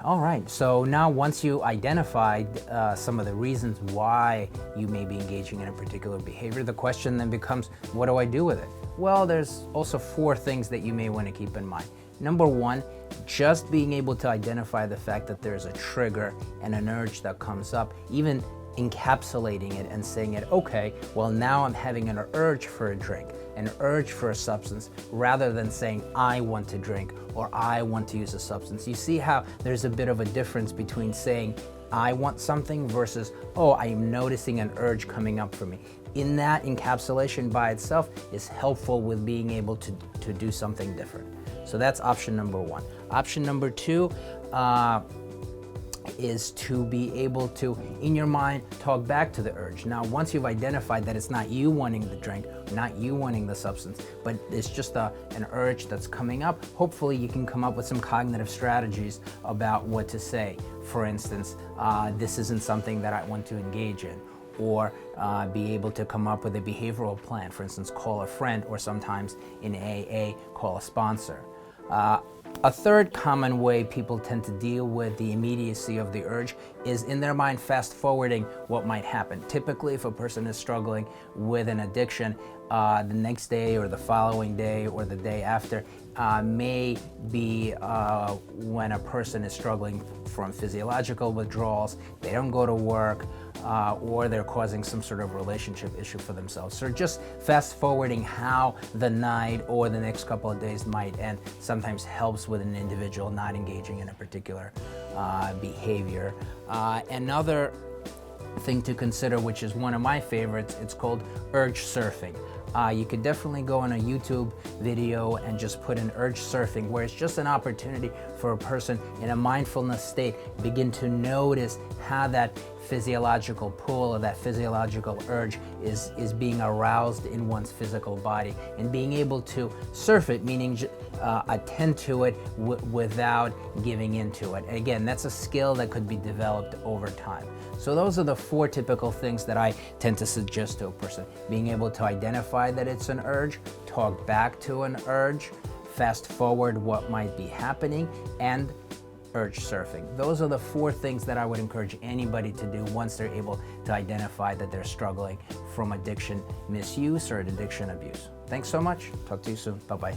All right, so now once you identified some of the reasons why you may be engaging in a particular behavior, the question then becomes, what do I do with it? Well, there's also 4 things that you may want to keep in mind. Number 1, just being able to identify the fact that there's a trigger and an urge that comes up, even encapsulating it and saying it, okay, well now I'm having an urge for a drink, an urge for a substance, rather than saying I want to drink or I want to use a substance. You see how there's a bit of a difference between saying I want something versus, oh, I'm noticing an urge coming up for me. In that, encapsulation by itself is helpful with being able to do something different. So that's option number 1. Option number 2, is to be able to, in your mind, talk back to the urge. Now, once you've identified that it's not you wanting the drink, not you wanting the substance, but it's just an urge that's coming up, hopefully you can come up with some cognitive strategies about what to say. For instance, this isn't something that I want to engage in. Or be able to come up with a behavioral plan. For instance, call a friend, or sometimes in AA, call a sponsor. A third common way people tend to deal with the immediacy of the urge is, in their mind, fast forwarding what might happen. Typically, if a person is struggling with an addiction, the next day or the following day or the day after may be when a person is struggling from physiological withdrawals, they don't go to work, or they're causing some sort of relationship issue for themselves. So just fast forwarding how the night or the next couple of days might end sometimes helps with an individual not engaging in a particular behavior. Another thing to consider, which is one of my favorites, it's called urge surfing. You could definitely go on a YouTube video and just put in urge surfing, where it's just an opportunity for a person in a mindfulness state begin to notice how that physiological pull or that physiological urge is being aroused in one's physical body, and being able to surf it, meaning attend to it without giving into it. Again, that's a skill that could be developed over time. So those are the 4 typical things that I tend to suggest to a person. Being able to identify that it's an urge, talk back to an urge, fast forward what might be happening, and urge surfing. Those are the 4 things that I would encourage anybody to do once they're able to identify that they're struggling from addiction misuse or addiction abuse. Thanks so much. Talk to you soon. Bye-bye.